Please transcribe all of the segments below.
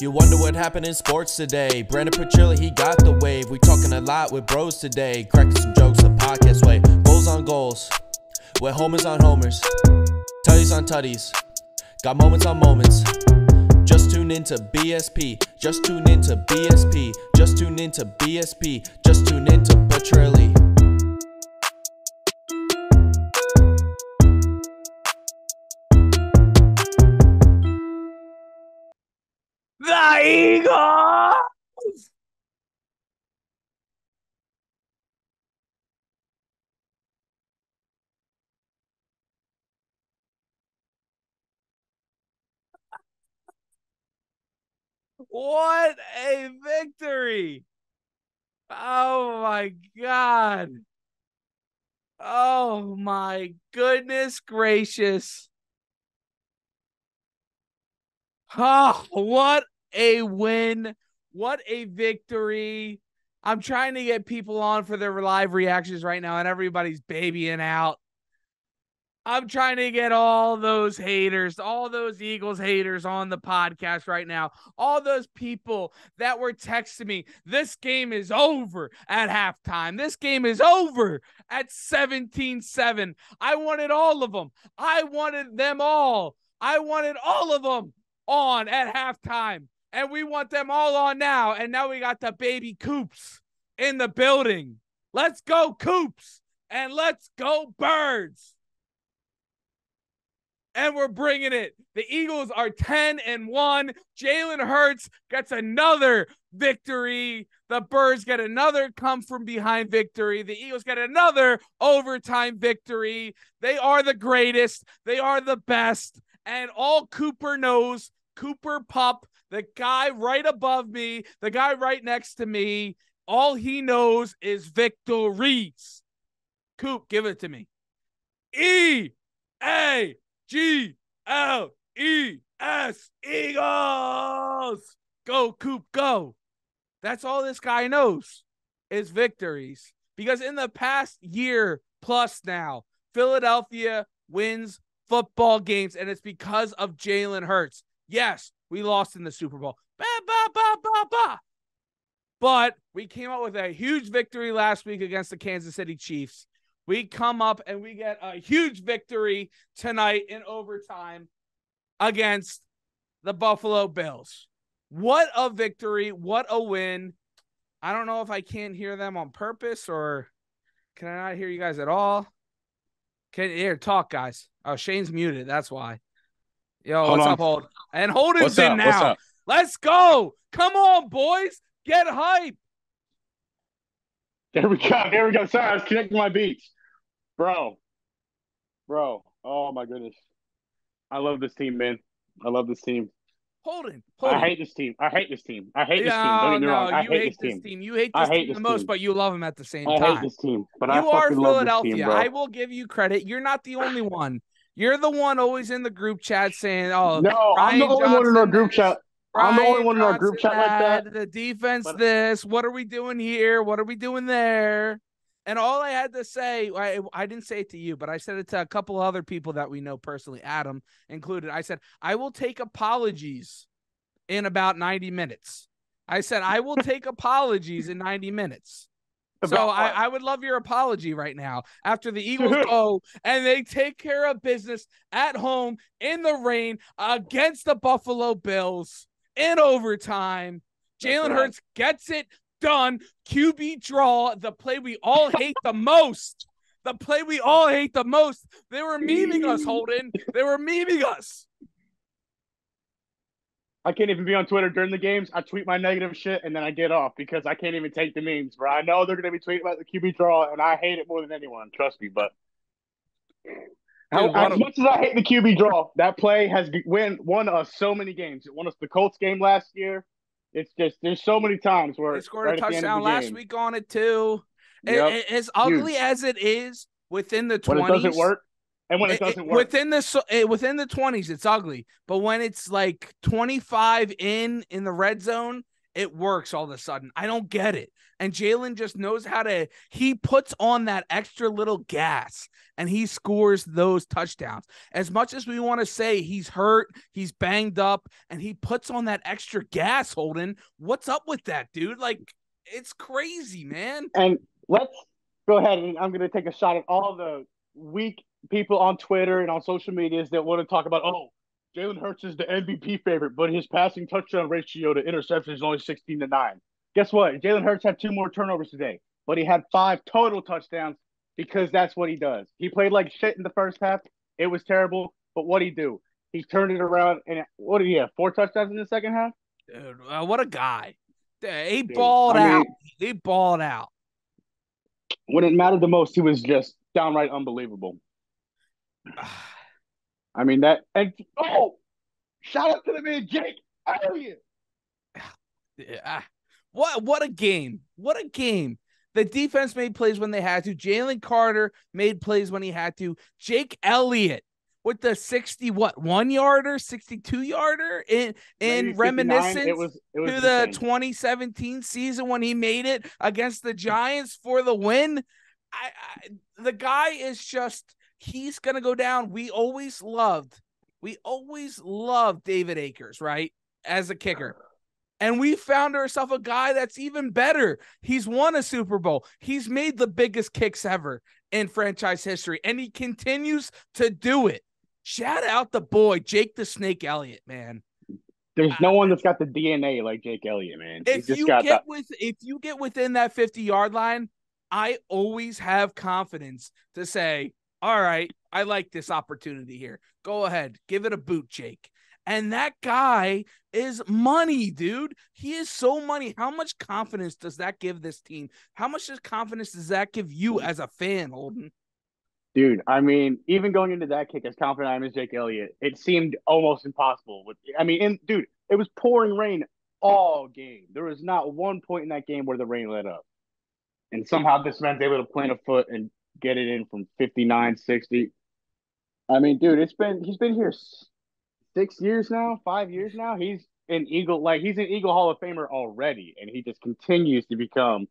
You wonder what happened in sports today. Brandon Petrilli, he got the wave. We talking a lot with bros today. Cracking some jokes the podcast way. Goals on goals. With homers on homers. Tutties on tutties. Got moments on moments. Just tune into BSP. Just tune into BSP. Just tune into BSP. Just tune into Petrilli. The Eagles! What a victory! Oh my God. Oh my goodness gracious. Oh, what a win. What a victory. I'm trying to get people on for their live reactions right now, and everybody's babying out. I'm trying to get all those haters, all those Eagles haters on the podcast right now. All those people that were texting me, this game is over at halftime. This game is over at 17-7. I wanted all of them. I wanted them all. I wanted all of them on at halftime. And we want them all on now. And now we got the baby Coops in the building. Let's go, Coops. And let's go, Birds. And we're bringing it. The Eagles are 10-1. Jalen Hurts gets another victory. The Birds get another come from behind victory. The Eagles get another overtime victory. They are the greatest. They are the best. And all Cooper knows, Cooper Pup, the guy right above me, the guy right next to me, all he knows is victories. Coop, give it to me. E-A G-L-E-S, Eagles! Go, Coop, go. That's all this guy knows is victories. Because in the past year plus now, Philadelphia wins football games, and it's because of Jalen Hurts. Yes, we lost in the Super Bowl. But we came out with a huge victory last week against the Kansas City Chiefs. We come up and we get a huge victory tonight in overtime against the Buffalo Bills. What a victory. What a win. I don't know if I can't hear them on purpose or can I not hear you guys at all? Here, talk, guys. Oh, Shane's muted. That's why. Yo, what's up, Hold? And Holden's in now. Let's go. Come on, boys. Get hype. There we go. Sorry, I was connecting my beats. Bro. Oh, my goodness. I love this team, man. I love this team. Holden. I hate this team. Don't get me wrong. I hate this team. You hate this team the most, but you love them at the same time. I hate this team. But you I are fucking Philadelphia. love this team, bro. I will give you credit. You're not the only one. You're the one always in the group chat saying, "Oh, no, I'm the only one in our group chat. I'm the only one in our group chat like that. The defense, this. What are we doing here? What are we doing there?" And all I had to say, I didn't say it to you, but I said it to a couple other people that we know personally, Adam included. I said, I will take apologies in about 90 minutes. I said, I will take apologies in 90 minutes. So I would love your apology right now after the Eagles go and they take care of business at home in the rain against the Buffalo Bills in overtime. Jalen Hurts gets it done. QB draw, the play we all hate the most. The play we all hate the most. They were memeing us, Holden. They were memeing us. I can't even be on Twitter during the games. I tweet my negative shit, and then I get off because I can't even take the memes, bro. I know they're going to be tweeting about the QB draw, and I hate it more than anyone. Trust me, but as much as I hate the QB draw, that play has won us so many games. It won us the Colts game last year. It's just there's so many times where they scored a touchdown last week on it too. Yep. As ugly as it is within the 20s, when it doesn't work, and when it doesn't work within the 20s, it's ugly. But when it's like 25 in the red zone, it works all of a sudden. I don't get it. And Jalen just knows how to, he puts on that extra little gas and he scores those touchdowns. As much as we want to say he's hurt, he's banged up, and he puts on that extra gas, Holden. What's up with that, dude? Like, it's crazy, man. And let's go ahead, and I'm going to take a shot at all the weak people on Twitter and on social medias that want to talk about, oh, Jalen Hurts is the MVP favorite, but his passing touchdown ratio to interception is only 16-9. Guess what? Jalen Hurts had 2 more turnovers today, but he had 5 total touchdowns because that's what he does. He played like shit in the first half. It was terrible, but what'd he do? He turned it around, and what did he have? 4 touchdowns in the second half? Dude, what a guy. He balled out. He balled out. When it mattered the most, he was just downright unbelievable. I mean, shout out to the man, Jake Elliott. Yeah. What a game. What a game. The defense made plays when they had to. Jalen Carter made plays when he had to. Jake Elliott with the 1-yarder, 62-yarder in reminiscence it was to insane. the 2017 season when he made it against the Giants for the win. The guy is just, he's going to go down. We always loved David Akers, right, as a kicker. And we found ourselves a guy that's even better. He's won a Super Bowl. He's made the biggest kicks ever in franchise history, and he continues to do it. Shout out the boy, Jake the Snake Elliott, man. There's no one that's got the DNA like Jake Elliott, man. If you get within that 50-yard line, I always have confidence to say, all right, I like this opportunity here. Go ahead, give it a boot, Jake. And that guy is money, dude. He is so money. How much confidence does that give this team? How much confidence does that give you as a fan, Holden? Dude, I mean, even going into that kick, as confident I am as Jake Elliott, it seemed almost impossible. Dude, it was pouring rain all game. There was not one point in that game where the rain let up. And somehow this man's able to plant a foot and get it in from 59, 60. I mean, dude, he's been here 6 years now, 5 years now. He's an Eagle Hall of Famer already, and he just continues to become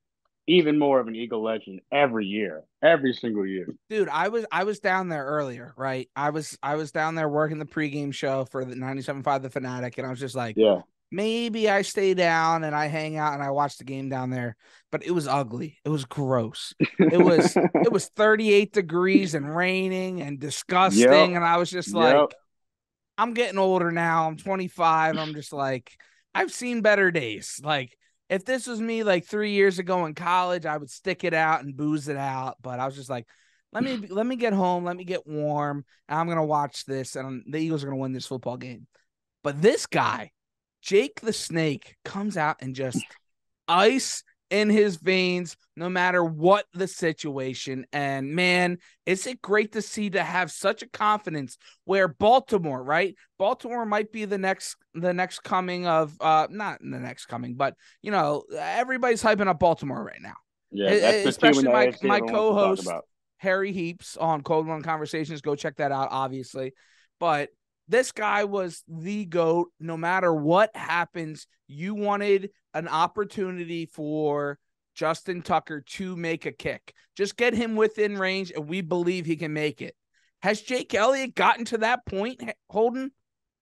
even more of an Eagle legend every year, every single year. Dude, I was down there earlier, right? I was down there working the pregame show for the 97.5 The Fanatic, and I was just like, yeah, maybe I stay down and I hang out and I watch the game down there. But it was ugly. It was gross. It was 38 degrees and raining and disgusting. Yep. And I was just like, I'm getting older now. I'm 25. I'm just like, I've seen better days. Like, if this was me like 3 years ago in college, I would stick it out and booze it out. But I was just like, let me get home. Let me get warm. And I'm going to watch this. And the Eagles are going to win this football game. But this guy, Jake the Snake, comes out and just ice in his veins, no matter what the situation. And man, is it great to see, to have such a confidence where Baltimore, right? Baltimore might be the next coming of, not the next coming, but you know, everybody's hyping up Baltimore right now. Yeah, that's especially my co-host Harry Heaps on Code One Conversations. Go check that out, obviously. But this guy was the GOAT. No matter what happens, you wanted an opportunity for Justin Tucker to make a kick. Just get him within range, and we believe he can make it. Has Jake Elliott gotten to that point, Holden?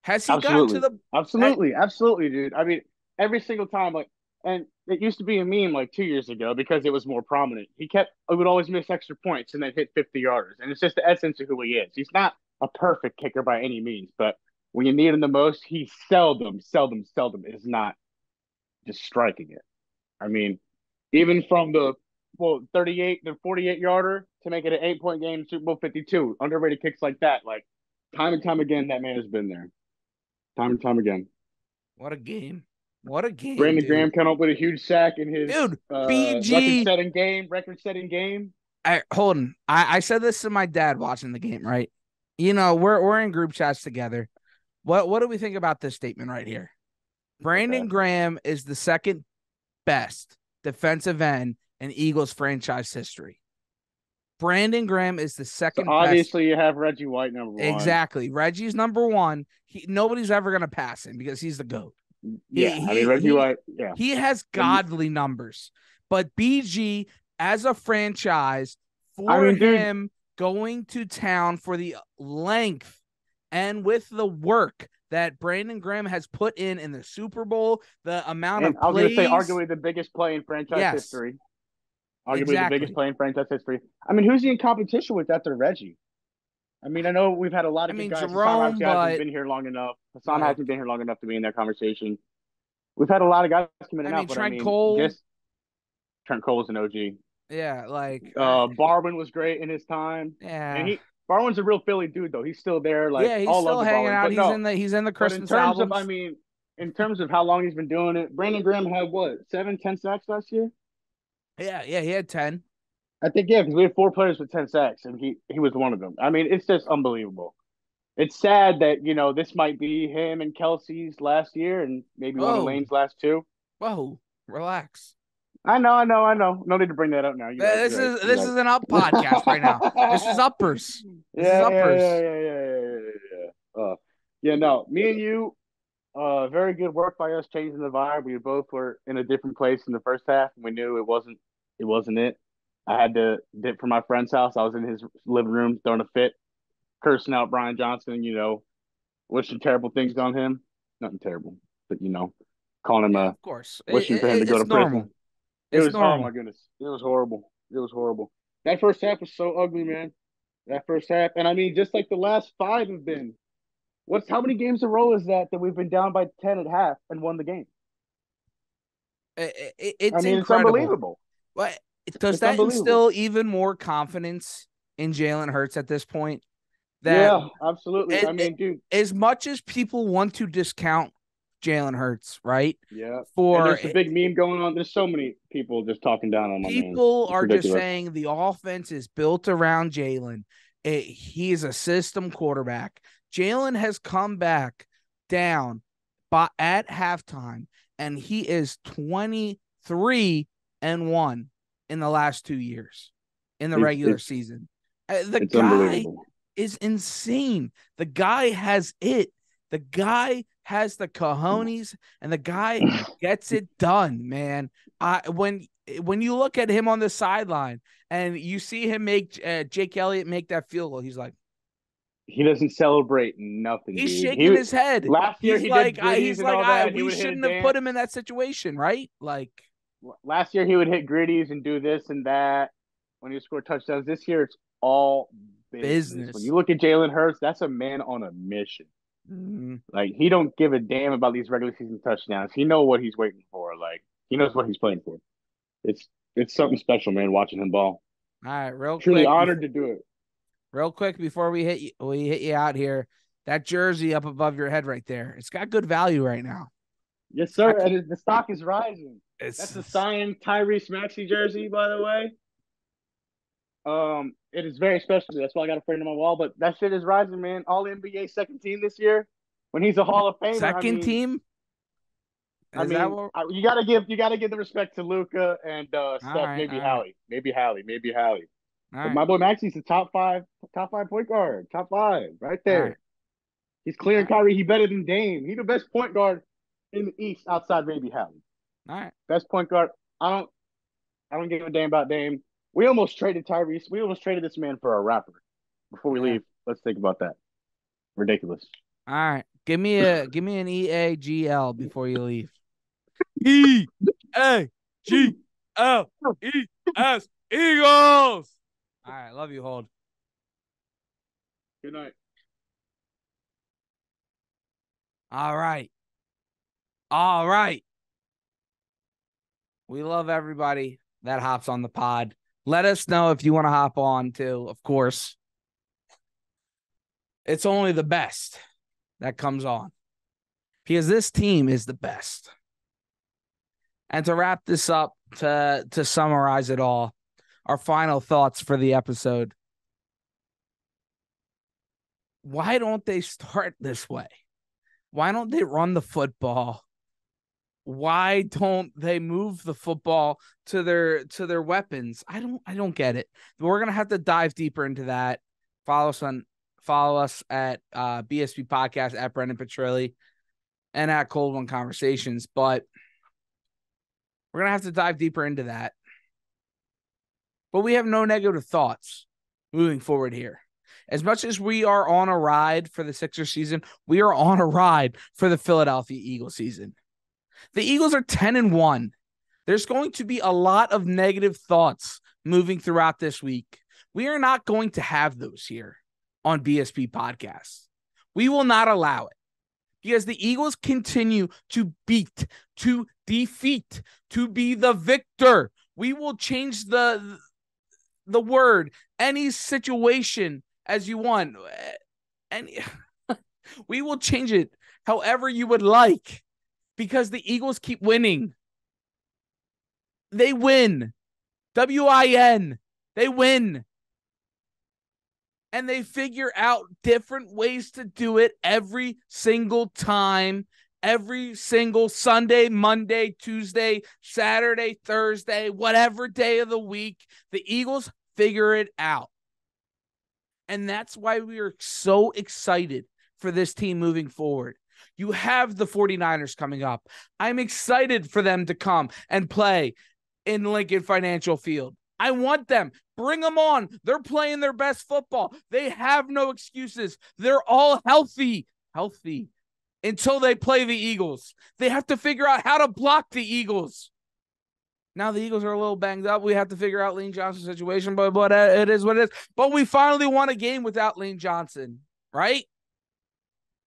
Has he gotten to the... Absolutely, dude. I mean, every single time, and it used to be a meme like 2 years ago because it was more prominent. He would always miss extra points and then hit 50-yarders. And it's just the essence of who he is. He's not a perfect kicker by any means, but when you need him the most, he seldom is not just striking it. I mean, even from the 38 to 48-yarder to make it an 8-point game in Super Bowl 52, underrated kicks like that, like time and time again, that man has been there. Time and time again. What a game. What a game. Brandon Graham came up with a huge sack in his BG record-setting game. Holden, I said this to my dad watching the game, right? You know, we're in group chats together. What do we think about this statement right here? Brandon Graham is the second best defensive end in Eagles franchise history. Brandon Graham is the second best. Obviously, you have Reggie White number one. Exactly. Reggie's number one. Nobody's ever going to pass him because he's the GOAT. Yeah, I mean Reggie White. Yeah, he has godly numbers, but BG as a franchise I for mean, dude. him going to town for the length and with the work that Brandon Graham has put in the Super Bowl, the amount And of I was going to say, plays. arguably the biggest play in franchise Yes, history. Arguably the biggest exactly. play in franchise history. I mean, who's he in competition with after Reggie? I mean, I know we've had a lot I of good mean, guys. Hassan Jerome, obviously hasn't but been here long enough. Hassan like, hasn't been here long enough to be in that conversation. We've had a lot of guys come in I and mean, out, but I Trent mean, Cole, just Trent Cole's an OG. yeah, Barwin was great in his time, and yeah, Barwin's a real Philly dude though. He's still there. Like he's all love still the hanging Barwin, out. but no. He's in the But in Christmas terms of, I albums. mean, in terms of how long he's been doing it, Brandon Graham had what 7, 10 sacks last year. Yeah, he had 10. I think yeah, because we had 4 players with 10 sacks, and he was one of them. I mean, it's just unbelievable. It's sad that this might be him and Kelsey's last year, and maybe one of Oh, Lane's last two. whoa, relax. I know. No need to bring that up now. You're right. This You're right. is You're this is an up podcast right now. This is right. uppers. This is Yeah, yeah, yeah, uppers. yeah, yeah, yeah, yeah. Yeah, no, me and you, very good work by us changing the vibe. We both were in a different place in the first half. And we knew it wasn't it. I had to dip from my friend's house. I was in his living room throwing a fit, cursing out Brian Johnson. Wishing terrible things on him. Nothing terrible, but calling him Yeah, of course. wishing for him to go It's to prison. normal. It It's was oh my normal. goodness, it was horrible. It was horrible. That first half was so ugly, man. That first half, and I mean, just like the last five have been. What's how many games in a row is that we've been down by 10 at half and won the game? I It's mean, it's incredible. unbelievable. But does It's that unbelievable. instill even more confidence in Jalen Hurts at this point? That Yeah, absolutely. I mean, dude. as much as people want to discount Jalen Hurts, right? Yeah, and For there's the big meme going on. There's so many people just talking down on my man. people It's are just ridiculous. saying the offense is built around Jalen. He is a system quarterback. Jalen has come back down at halftime, and he is 23-1 in the last 2 years in the regular It's season. The it's guy unbelievable. is insane. The guy has it. The guy has the cojones, and the guy gets it done, man. When you look at him on the sideline and you see him make Jake Elliott make that field goal, he's like, He doesn't celebrate nothing, he's dude. shaking his head. Last year he did gritties and all that. He We would hit a shouldn't have put him in dance. that situation, right? Like, Last year he would hit gritties and do this and that when he scored touchdowns. This year it's all business. When business. you look at Jalen Hurts, that's a man on a mission. Mm-hmm. Like he don't give a damn about these regular season touchdowns. He know what he's waiting for. Like he knows what he's playing for. It's it's something special, man. Watching him ball. All right, Truly honored to do it. real quick before we hit you out here. That jersey up above your head right there. It's got good value right now. Yes, sir. And the stock is rising. That's It's the signed Tyrese Maxey jersey, by the way. It is very special. That's why I got a frame on my wall. But that shit is rising, man. All NBA second team this year. When he's a Hall of Famer, second team. Is that what? You gotta give the respect to Luca and Steph, maybe all right, Hallie, maybe Hallie, maybe Hallie. all But right, my boy Maxey's the top five point guard, top five, right all right, there. He's clearing Kyrie. He better than Dame. He the best point guard in the East outside maybe Hallie. all right. Best point guard. I don't give a damn about Dame. We almost traded Tyrese. We almost traded this man for a rapper. Before we Yeah. leave, let's think about that. Ridiculous. All right. Give me an EAGL before you leave. EAGLES Eagles. All right, love you, Hold. Good night. All right. All right. We love everybody that hops on the pod. Let us know if you want to hop on too, of course. It's only the best that comes on because this team is the best. And to wrap this up, to summarize it all, our final thoughts for the episode. Why don't they start this way? Why don't they run the football? Why don't they move the football to their weapons? I don't get it. We're gonna have to dive deeper into that. Follow us at BSP Podcast at Brendan Petrilli. and at Cold One Conversations, but we're going to have to dive deeper into that. But we have no negative thoughts moving forward here. As much as we are on a ride for the Sixers season, we are on a ride for the Philadelphia Eagles season. The Eagles are 10-1. There's going to be a lot of negative thoughts moving throughout this week. We are not going to have those here on BSP Podcasts. We will not allow it because the Eagles continue to beat, to defeat, to be the victor. We will change the word, any situation as you want. And we will change it however you would like because the Eagles keep winning. They win. W-I-N. They win. And they figure out different ways to do it every single time, every single Sunday, Monday, Tuesday, Saturday, Thursday, whatever day of the week. The Eagles figure it out. And that's why we are so excited for this team moving forward. You have the 49ers coming up. I'm excited for them to come and play in Lincoln Financial Field. I want them. Bring them on. They're playing their best football. They have no excuses. They're all healthy until they play the Eagles. They have to figure out how to block the Eagles. Now the Eagles are a little banged up. We have to figure out Lane Johnson's situation, but it is what it is. But we finally won a game without Lane Johnson, right?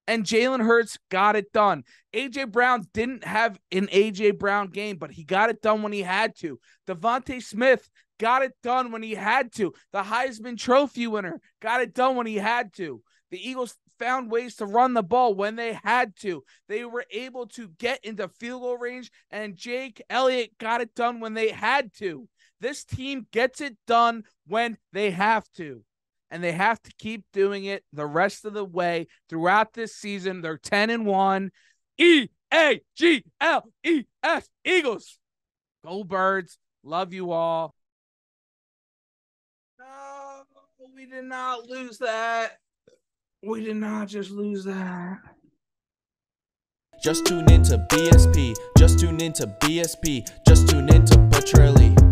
And Jalen Hurts got it done. A.J. Brown didn't have an A.J. Brown game, but he got it done when he had to. Devontae Smith got it done when he had to. The Heisman Trophy winner got it done when he had to. The Eagles found ways to run the ball when they had to. They were able to get into field goal range, and Jake Elliott got it done when they had to. This team gets it done when they have to. And they have to keep doing it the rest of the way throughout this season. They're 10-1. E-A-G-L-E-S, Eagles. Go Birds. Love you all. No, we did not lose that. We did not just lose that. Just tune into BSP. Just tune into BSP. Just tune into Butcherly.